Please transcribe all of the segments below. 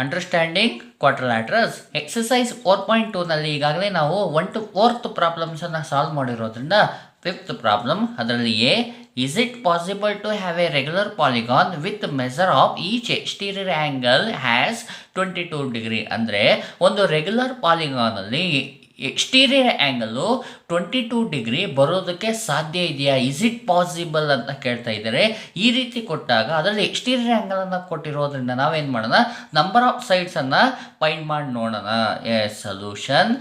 Understanding ಕ್ವಾಡ್ರಿಲ್ಯಾಟರಲ್ಸ್ exercise 4.2 ನಲ್ಲಿ ಈಗಾಗಲೇ ನಾವು 1 to 4th ಪ್ರಾಬ್ಲಮ್ಸನ್ನು ಸಾಲ್ವ್ ಮಾಡಿರೋದ್ರಿಂದ 5th ಪ್ರಾಬ್ಲಮ್ ಅದರಲ್ಲಿ is it possible to have a regular polygon with measure of each exterior angle has 22 degree. ಅಂದರೆ ಒಂದು ರೆಗ್ಯುಲರ್ ಪಾಲಿಗಾನಲ್ಲಿ ಎಕ್ಸ್ಟೀರಿಯರ್ ಆ್ಯಂಗಲು 22 ಡಿಗ್ರಿ ಬರೋದಕ್ಕೆ ಸಾಧ್ಯ ಇದೆಯಾ, ಇಸ್ ಇಟ್ ಪಾಸಿಬಲ್ ಅಂತ ಕೇಳ್ತಾ ಇದ್ದಾರೆ. ಈ ರೀತಿ ಕೊಟ್ಟಾಗ ಅದರಲ್ಲಿ ಎಕ್ಸ್ಟೀರಿಯರ್ ಆ್ಯಂಗಲನ್ನು ಕೊಟ್ಟಿರೋದ್ರಿಂದ ನಾವೇನು ಮಾಡೋಣ, ನಂಬರ್ ಆಫ್ ಸೈಡ್ಸನ್ನು ಫೈಂಡ್ ಮಾಡಿ ನೋಡೋಣ. Solution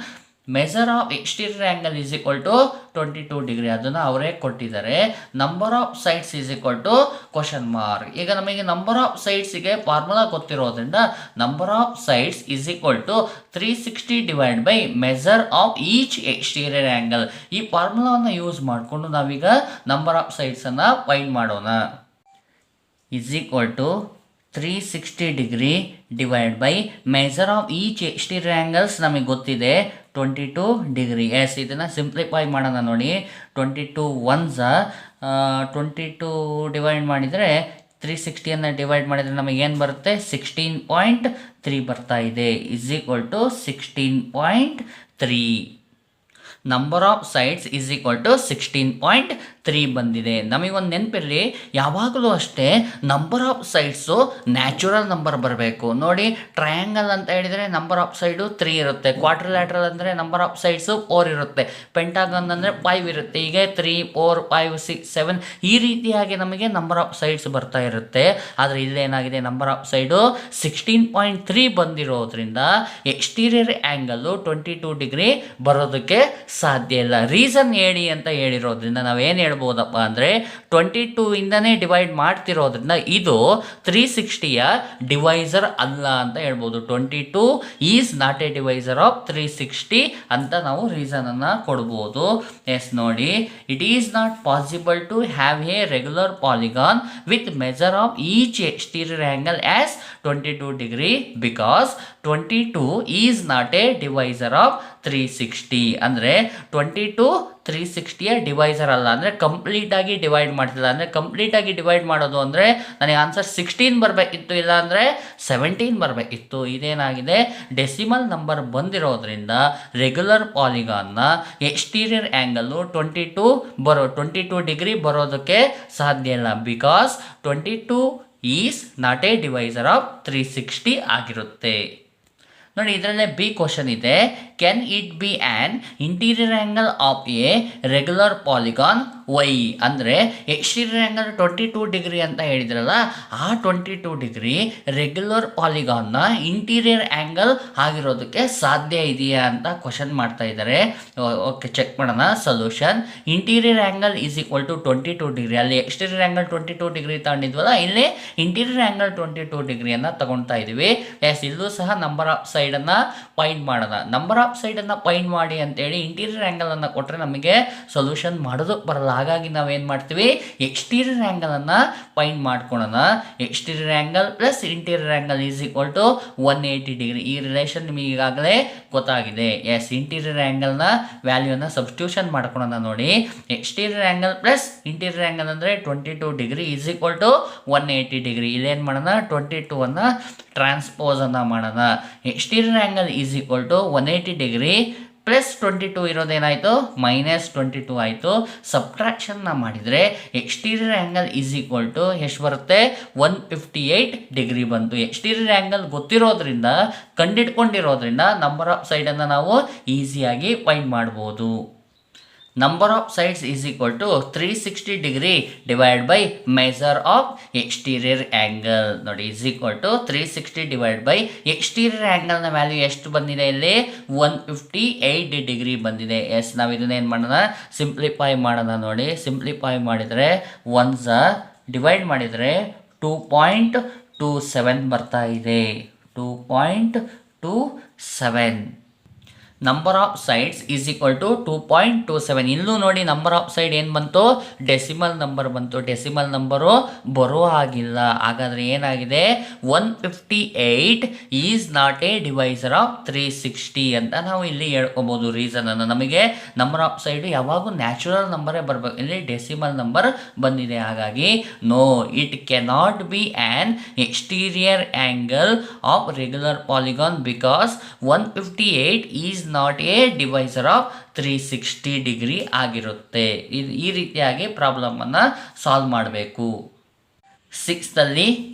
measure of exterior angle is equal to 22 degree, ಅದನ್ನು ಅವರೇ ಕೊಟ್ಟಿದ್ದಾರೆ. Number of sides is equal to question mark. ಈಗ ನಮಗೆ ನಂಬರ್ ಆಫ್ ಸೈಡ್ಸಿಗೆ ಫಾರ್ಮುಲಾ ಗೊತ್ತಿರೋದ್ರಿಂದ number of sides is equal to 360 divide by measure of each exterior angle. ಈ ಫಾರ್ಮುಲಾವನ್ನು use ಮಾಡಿಕೊಂಡು ನಾವೀಗ ನಂಬರ್ ಆಫ್ ಸೈಡ್ಸನ್ನು ಫೈಂಡ್ ಮಾಡೋಣ. Is equal to 360 degree divide by measure of each exterior angles ನಮಗೆ ಗೊತ್ತಿದೆ 22 ಡಿಗ್ರಿ. ಎಸ್, ಇದನ್ನು ಸಿಂಪ್ಲಿಫೈ ಮಾಡೋಣ ನೋಡಿ. 22 1s 22 ಡಿವೈಡ್ ಮಾಡಿದರೆ 360 ಡಿವೈಡ್ ಮಾಡಿದರೆ ನಮಗೇನು ಬರುತ್ತೆ, 16.3 ಬರ್ತಾ ಇದೆ. Is equal to 16.3. Number of sides is equal to 16.3 ಬಂದಿದೆ. ನಮಗೊಂದು ನೆನಪಿರಲಿ, ಯಾವಾಗಲೂ ಅಷ್ಟೇ number of sides natural number ಬರಬೇಕು. ನೋಡಿ, ಟ್ರಯಾಂಗಲ್ ಅಂತ ಹೇಳಿದರೆ ನಂಬರ್ ಆಫ್ ಸೈಡು 3 ಇರುತ್ತೆ, ಕ್ವಾಡ್ರಿಲ್ಯಾಟರಲ್ ಅಂದರೆ ನಂಬರ್ ಆಫ್ ಸೈಡ್ಸು 4 ಇರುತ್ತೆ, ಪೆಂಟಾಗನ್ ಅಂದರೆ 5 ಇರುತ್ತೆ. ಹೀಗೆ 3 4 5 6 7 ಈ ರೀತಿಯಾಗಿ ನಮಗೆ ನಂಬರ್ ಆಫ್ ಸೈಡ್ಸ್ ಬರ್ತಾ ಇರುತ್ತೆ. ಆದರೆ ಇಲ್ಲೇನಾಗಿದೆ, ನಂಬರ್ ಆಫ್ ಸೈಡು 16.3 ಬಂದಿರೋದ್ರಿಂದ ಎಕ್ಸ್ಟೀರಿಯರ್ ಆ್ಯಂಗಲ್ಲು 22 ಡಿಗ್ರಿ ಬರೋದಕ್ಕೆ ಸಾಧ್ಯ ಇಲ್ಲ. ರೀಸನ್ ಹೇಳಿ ಅಂತ ಹೇಳಿರೋದ್ರಿಂದ ನಾವೇನು ಹೇಳ್ಬೋದಪ್ಪ ಅಂದರೆ 22 ಇಂದನೇ ಡಿವೈಡ್ ಮಾಡ್ತಿರೋದ್ರಿಂದ ಇದು 360ಯ ಡಿವೈಸರ್ ಅಲ್ಲ ಅಂತ ಹೇಳ್ಬೋದು. 22 is not a divisor of 360 ಅಂತ ನಾವು ರೀಸನನ್ನು ಕೊಡ್ಬೋದು. ಎಸ್ ನೋಡಿ, it is not possible to have a regular polygon with measure of each exterior angle as 22 degree because 22 is not a divisor of 360. ಅಂದರೆ 22 360ಯ ಡಿವೈಸರ್ ಅಲ್ಲ, ಅಂದರೆ ಕಂಪ್ಲೀಟಾಗಿ ಡಿವೈಡ್ ಮಾಡ್ತಿಲ್ಲ. ಅಂದರೆ ಕಂಪ್ಲೀಟಾಗಿ ಡಿವೈಡ್ ಮಾಡೋದು ಅಂದರೆ ನನಗೆ ಆನ್ಸರ್ 16 ಬರಬೇಕಿತ್ತು, ಇಲ್ಲ ಅಂದರೆ 17 ಬರಬೇಕಿತ್ತು. ಇದೇನಾಗಿದೆ, ಡೆಸಿಮಲ್ ನಂಬರ್ ಬಂದಿರೋದ್ರಿಂದ ರೆಗ್ಯುಲರ್ ಪಾಲಿಗಾನ್ನ ಎಕ್ಸ್ಟೀರಿಯರ್ ಆ್ಯಂಗಲ್ಲು 22 ಡಿಗ್ರಿ ಬರೋದಕ್ಕೆ ಸಾಧ್ಯ ಇಲ್ಲ. Because 22 is not a divisor of 360 ಆಗಿರುತ್ತೆ. ನೋಡಿ, ಇದರಲ್ಲೇ ಬಿ ಕ್ವಶನ್ ಇದೆ. Can it be an interior angle of a regular polygon why? ಅಂದರೆ ಎಕ್ಸ್ಟೀರಿಯರ್ ಆ್ಯಂಗಲ್ 22 ಡಿಗ್ರಿ ಅಂತ ಹೇಳಿದ್ರಲ್ಲ, ಆ 22 ಡಿಗ್ರಿ ರೆಗ್ಯುಲರ್ ಪಾಲಿಗಾನ್ನ ಇಂಟೀರಿಯರ್ ಆ್ಯಂಗಲ್ ಆಗಿರೋದಕ್ಕೆ ಸಾಧ್ಯ ಇದೆಯಾ ಅಂತ ಕ್ವಶನ್ ಮಾಡ್ತಾ ಇದ್ದಾರೆ. ಓಕೆ, ಚೆಕ್ ಮಾಡೋಣ. Solution interior angle is equal to 22 degree. ಅಲ್ಲಿ ಎಕ್ಸ್ಟೀರಿಯರ್ ಆ್ಯಂಗಲ್ 22 ಡಿಗ್ರಿ ತಗೊಂಡಿದ್ವಲ್ಲ, ಇಲ್ಲಿ ಇಂಟೀರಿಯರ್ ಆ್ಯಂಗಲ್ 22 ಡಿಗ್ರಿಯನ್ನು ತಗೊಳ್ತಾ ಇದ್ದೀವಿ. ಎಸ್, ಇಲ್ಲೂ ಸಹ ನಂಬರ್ ಆಫ್ ಸೈಡನ್ನು ಫೈಂಡ್ ಮಾಡೋಣ. ನಂಬರ್ ಆಫ್ ಸೈಡನ್ನು ಫೈಂಡ್ ಮಾಡಿ ಅಂತೇಳಿ ಇಂಟೀರಿಯರ್ ಆ್ಯಂಗಲನ್ನು ಕೊಟ್ಟರೆ ನಮಗೆ ಸೊಲ್ಯೂಷನ್ ಮಾಡೋದಕ್ಕೆ ಬರಲ್ಲ. ಹಾಗಾಗಿ ನಾವೇನು ಮಾಡ್ತೀವಿ, ಎಕ್ಸ್ಟೀರಿಯರ್ ಆ್ಯಂಗಲನ್ನು ಫೈಂಡ್ ಮಾಡ್ಕೊಳ್ಳೋಣ. Exterior angle plus interior angle is equal to 180 degree. ಈ ರಿಲೇಷನ್ ನಿಮಗೆ ಈಗಾಗಲೇ ಗೊತ್ತಾಗಿದೆ. ಎಸ್, ಇಂಟೀರಿಯರ್ ಆ್ಯಂಗಲ್ನ ವ್ಯಾಲ್ಯೂನ ಸಬ್ಸ್ಟಿಟ್ಯೂಷನ್ ಮಾಡ್ಕೊಳ್ಳೋಣ. ನೋಡಿ, exterior angle plus interior angle ಅಂದರೆ 22 degree is equal to 180 degree. ಇಲ್ಲೇನು ಮಾಡೋಣ, 22ಅನ್ನು ಟ್ರಾನ್ಸ್ಪೋಸನ್ನು ಮಾಡೋಣ. Exterior angle is equal to 180 degree plus 22 ಇರೋದೇನಾಯಿತು, -22 ಆಯಿತು. ಸಬ್ಟ್ರಾಕ್ಷನ್ನ ಮಾಡಿದರೆ exterior angle is equal to ಎಷ್ಟು ಬರುತ್ತೆ, 158 ಡಿಗ್ರಿ ಬಂತು. ಎಕ್ಸ್ಟೀರಿಯರ್ ಆ್ಯಂಗಲ್ ಗೊತ್ತಿರೋದ್ರಿಂದ, ಕಂಡಿಡ್ಕೊಂಡಿರೋದ್ರಿಂದ ನಂಬರ್ ಆಫ್ ಸೈಡನ್ನು ನಾವು ಈಸಿಯಾಗಿ ಫೈಂಡ್ ಮಾಡ್ಬೋದು. Number of sides is equal to 360 degree divide by measure of exterior angle. ನೋಡಿ, is equal to 360 divide by exterior ಆ್ಯಂಗಲ್ನ ವ್ಯಾಲ್ಯೂ ಎಷ್ಟು ಬಂದಿದೆ, ಇಲ್ಲಿ 158 ಡಿಗ್ರಿ ಬಂದಿದೆ. ಎಸ್, ನಾವು ಇದನ್ನೇನು ಮಾಡೋಣ, ಸಿಂಪ್ಲಿಫೈ ಮಾಡೋಣ. ನೋಡಿ, ಸಿಂಪ್ಲಿಫೈ ಮಾಡಿದರೆ 1s ಡಿವೈಡ್ ಮಾಡಿದರೆ 2.27 ಬರ್ತಾ ಇದೆ. 2.27. Number of sides is equal to 2.27. ಇಲ್ಲೂ ನೋಡಿ ನಂಬರ್ ಆಫ್ ಸೈಡ್ ಏನು ಬಂತು, ಡೆಸಿಮಲ್ ನಂಬರ್ ಬಂತು. ಡೆಸಿಮಲ್ ನಂಬರು ಬರೋ ಹಾಗಿಲ್ಲ. ಹಾಗಾದರೆ ಏನಾಗಿದೆ, 158 is not a divisor of 360 ಅಂತ ನಾವು ಇಲ್ಲಿ ಹೇಳ್ಕೊಬೋದು ರೀಸನನ್ನು. ನಮಗೆ ನಂಬರ್ ಆಫ್ ಸೈಡು ಯಾವಾಗೂ ನ್ಯಾಚುರಲ್ ನಂಬರೇ ಬರಬೇಕು, ಇಲ್ಲಿ ಡೆಸಿಮಲ್ ನಂಬರ್ ಬಂದಿದೆ. ಹಾಗಾಗಿ no, it cannot be an exterior angle of regular polygon because 158 is not a divisor of 360 degree ಆಗಿರುತ್ತೆ. ಈ ರೀತಿಯಾಗಿ ಪ್ರಾಬ್ಲಮನ್ನು ಸಾಲ್ವ್ ಮಾಡಬೇಕು. 6th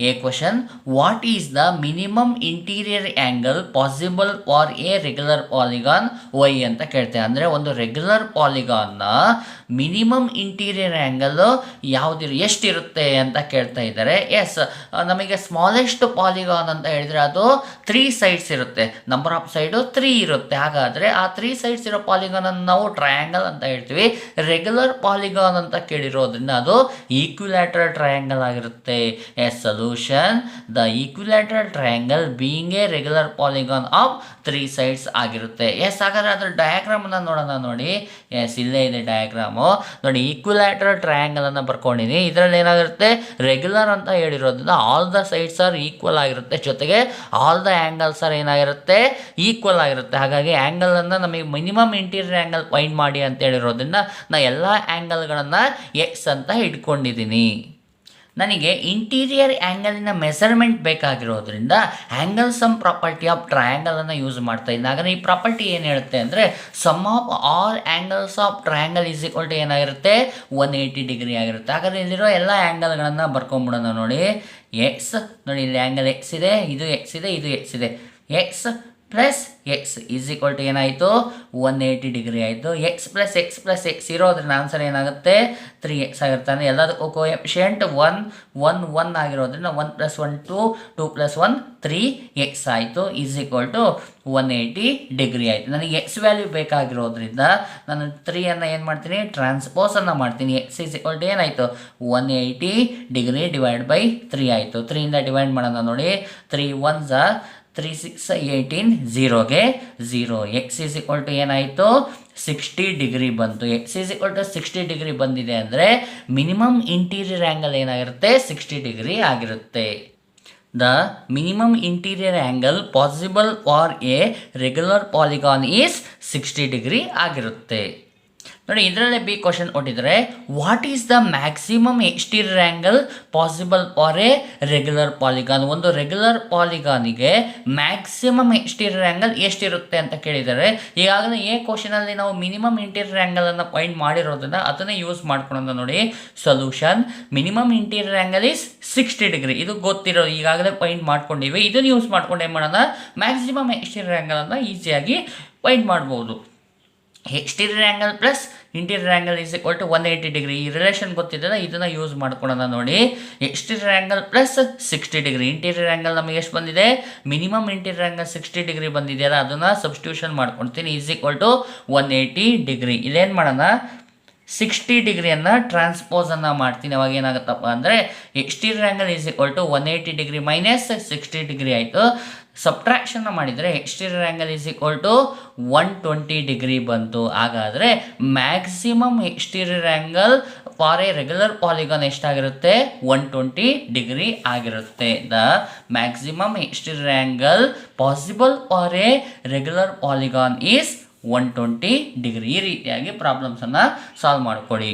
A question, what is the minimum interior angle possible for a regular polygon why ಅಂತ ಕೇಳ್ತೇವೆ. ಅಂದರೆ ಒಂದು regular ಪಾಲಿಗಾನ್ನ ಮಿನಿಮಮ್ ಇಂಟೀರಿಯರ್ ಆ್ಯಂಗಲ್ ಎಷ್ಟಿರುತ್ತೆ ಅಂತ ಕೇಳ್ತಾ ಇದ್ದಾರೆ. ಎಸ್, ನಮಗೆ ಸ್ಮಾಲೆಸ್ಟ್ ಪಾಲಿಗಾನ್ ಅಂತ ಹೇಳಿದರೆ ಅದು 3 ಸೈಡ್ಸ್ ಇರುತ್ತೆ, ನಂಬರ್ ಆಫ್ ಸೈಡು 3 ಇರುತ್ತೆ. ಹಾಗಾದರೆ ಆ 3 ಸೈಡ್ಸ್ ಇರೋ ಪಾಲಿಗಾನನ್ನು ನಾವು ಟ್ರಯಾಂಗಲ್ ಅಂತ ಹೇಳ್ತೀವಿ. ರೆಗ್ಯುಲರ್ ಪಾಲಿಗಾನ್ ಅಂತ ಕೇಳಿರೋದ್ರಿಂದ ಅದು ಈಕ್ವಿಲ್ಯಾಟರಲ್ ಟ್ರಯಾಂಗಲ್ ಆಗಿರುತ್ತೆ. A solution, the equilateral triangle being a regular polygon of 3 sides ಆಗಿರುತ್ತೆ. ಎಸ್, ಹಾಗಾದ್ರೆ ಅದರ ಡಯಾಗ್ರಾಮನ್ನು ನೋಡೋಣ. ನೋಡಿ, ಎಸ್, ಇಲ್ಲೇ ಇದೆ ಡಯಾಗ್ರಾಮು. ನೋಡಿ, ಈಕ್ವಿಲ್ಯಾಟರಲ್ ಟ್ರಯಾಂಗಲ್ ಅನ್ನು ಬರ್ಕೊಂಡಿನಿ. ಇದರಲ್ಲಿ ಏನಾಗಿರುತ್ತೆ, ರೆಗ್ಯುಲರ್ ಅಂತ ಹೇಳಿರೋದ್ರಿಂದ all the sides are equal ಆಗಿರುತ್ತೆ, ಜೊತೆಗೆ ಆಲ್ ದ ಆ್ಯಂಗಲ್ಸ್ ಆರ್ ಏನಾಗಿರುತ್ತೆ, ಈಕ್ವಲ್ ಆಗಿರುತ್ತೆ. ಹಾಗಾಗಿ ಆ್ಯಂಗಲನ್ನು ನಮಗೆ ಮಿನಿಮಮ್ ಇಂಟೀರಿಯರ್ ಆ್ಯಂಗಲ್ ಫೈಂಡ್ ಮಾಡಿ ಅಂತ ಹೇಳಿರೋದ್ರಿಂದ ನಾನು ಎಲ್ಲ ಆ್ಯಂಗಲ್ಗಳನ್ನು ಎಕ್ಸ್ ಅಂತ ಇಟ್ಕೊಂಡಿದ್ದೀನಿ. ನನಗೆ ಇಂಟೀರಿಯರ್ ಆ್ಯಂಗಲಿನ ಮೆಸರ್ಮೆಂಟ್ ಬೇಕಾಗಿರೋದ್ರಿಂದ ಆ್ಯಂಗಲ್ ಸಮ್ ಪ್ರಾಪರ್ಟಿ ಆಫ್ ಟ್ರಯಾಂಗಲನ್ನು ಯೂಸ್ ಮಾಡ್ತಾ ಇದ್ದೀನಿ. ಹಾಗಾದರೆ ಈ ಪ್ರಾಪರ್ಟಿ ಏನು ಹೇಳುತ್ತೆ ಅಂದರೆ, sum of all angles of triangle is equal to ಏನಾಗಿರುತ್ತೆ, 180 ಡಿಗ್ರಿ ಆಗಿರುತ್ತೆ. ಹಾಗಾದರೆ ಇಲ್ಲಿರೋ ಎಲ್ಲ ಆ್ಯಂಗಲ್ಗಳನ್ನು ಬರ್ಕೊಂಬಿಡೋಣ. ನೋಡಿ, ಎಕ್ಸ್, ನೋಡಿ ಇಲ್ಲಿ ಆ್ಯಂಗಲ್ ಎಕ್ಸ್ ಇದೆ, ಇದು ಎಕ್ಸ್ ಇದೆ, ಇದು ಎಕ್ಸ್ ಇದೆ. X plus x is equal to ಏನಾಯಿತು, 180 ಡಿಗ್ರಿ ಆಯಿತು. X plus x plus x ಇರೋದ್ರಿಂದ ಆನ್ಸರ್ ಏನಾಗುತ್ತೆ, 3x ಆಗಿರ್ತಾನೆ. ಎಲ್ಲದಕ್ಕೂ ಕೋಎಫಿಷಿಯಂಟ್ 1 ಆಗಿರೋದ್ರಿಂದ 1 + 1 2, 2 + 1 3x ಆಯಿತು, ಈಸ್ ಈಕ್ವಲ್ ಟು 180 ಡಿಗ್ರಿ ಆಯಿತು. ನನಗೆ ಎಕ್ಸ್ ವ್ಯಾಲ್ಯೂ ಬೇಕಾಗಿರೋದ್ರಿಂದ ನಾನು 3 ಏನು ಮಾಡ್ತೀನಿ, ಟ್ರಾನ್ಸ್ಪೋಸನ್ನು ಮಾಡ್ತೀನಿ. ಎಕ್ಸ್ ಈಸ್ ಈಕ್ವಲ್ ಟು ಏನಾಯಿತು, 180 ಡಿಗ್ರಿ ಡಿವೈಡ್ ಬೈ 3 ಆಯಿತು. 3 ಡಿವೈಡ್ ಮಾಡೋಣ. ನೋಡಿ, 3 1s 3 6 18, 0ಗೆ 0. ಎಕ್ಸ್ ಈಸ್ ಈಕ್ವಲ್ ಟು ಏನಾಯಿತು, 60 ಡಿಗ್ರಿ ಬಂತು. X is equal to 60 degree ಬಂದಿದೆ ಅಂದರೆ ಮಿನಿಮಮ್ ಇಂಟೀರಿಯರ್ ಆ್ಯಂಗಲ್ ಏನಾಗಿರುತ್ತೆ, 60 ಡಿಗ್ರಿ ಆಗಿರುತ್ತೆ. The minimum interior angle possible for a regular polygon is 60 degree ಆಗಿರುತ್ತೆ. ನೋಡಿ, ಇದರಲ್ಲೇ ಬಿ ಕ್ವಶನ್ ಕೊಟ್ಟಿದ್ದಾರೆ, what is the maximum exterior angle possible for a regular polygon. ಒಂದು regular ಪಾಲಿಗಾನಿಗೆ ಮ್ಯಾಕ್ಸಿಮಮ್ ಎಕ್ಸ್ಟೀರಿಯರ್ ಆ್ಯಂಗಲ್ ಎಷ್ಟಿರುತ್ತೆ ಅಂತ ಕೇಳಿದ್ದಾರೆ. ಈಗಾಗಲೇ ಎ ಕ್ವಶನಲ್ಲಿ ನಾವು ಮಿನಿಮಮ್ ಇಂಟೀರಿಯರ್ ಆ್ಯಂಗಲನ್ನು ಫೈಂಡ್ ಮಾಡಿರೋದ್ರಿಂದ ಅದನ್ನೇ ಯೂಸ್ ಮಾಡ್ಕೊಳ್ಳೋಣ. ನೋಡಿ, solution, minimum interior angle is 60 degree. ಇದು ಗೊತ್ತಿರೋ, ಈಗಾಗಲೇ ಫೈಂಡ್ ಮಾಡ್ಕೊಂಡಿವಿ. ಇದನ್ನು ಯೂಸ್ ಮಾಡ್ಕೊಂಡು ಏನು ಮಾಡೋಣ, ಮ್ಯಾಕ್ಸಿಮಮ್ ಎಕ್ಸ್ಟೀರಿಯರ್ ಆ್ಯಂಗಲನ್ನು ಈಸಿಯಾಗಿ ಫೈಂಡ್ ಮಾಡ್ಬೋದು. Exterior angle plus interior angle is equal to 180 degree. ಈ ರಿಲೇಷನ್ ಗೊತ್ತಿದ್ದಲ್ಲ, ಇದನ್ನು ಯೂಸ್ ಮಾಡ್ಕೊಳ್ಳೋಣ. ನೋಡಿ, exterior angle plus 60 degree. Interior angle ನಮಗೆ ಎಷ್ಟು ಬಂದಿದೆ, ಮಿನಿಮಮ್ ಇಂಟೀರಿಯರ್ ಆ್ಯಂಗಲ್ 60 ಡಿಗ್ರಿ ಬಂದಿದೆಯಲ್ಲ, ಅದನ್ನು ಸಬ್ಸ್ಟಿಟ್ಯೂಷನ್ ಮಾಡ್ಕೊಳ್ತೀನಿ. Is equal to 180 degree. ಇದೇನು ಮಾಡೋಣ, 60 ಡಿಗ್ರಿಯನ್ನು ಟ್ರಾನ್ಸ್ಪೋಸನ್ನು ಮಾಡ್ತೀನಿ. ಅವಾಗ ಏನಾಗುತ್ತಪ್ಪ ಅಂದರೆ, exterior angle is equal to 180 degree minus 60 degree ಆಯಿತು. ಸಬ್ಟ್ರಾಕ್ಷನ್ ಮಾಡಿದರೆ exterior angle is equal to 120 degree ಬಂತು. ಹಾಗಾದರೆ maximum exterior angle for a regular polygon ಎಷ್ಟಾಗಿರುತ್ತೆ, 120 ಡಿಗ್ರಿ ಆಗಿರುತ್ತೆ. The maximum exterior angle possible for a regular polygon is 120 degree. ಈ ರೀತಿಯಾಗಿ ಪ್ರಾಬ್ಲಮ್ಸನ್ನು solve ಮಾಡಿಕೊಡಿ.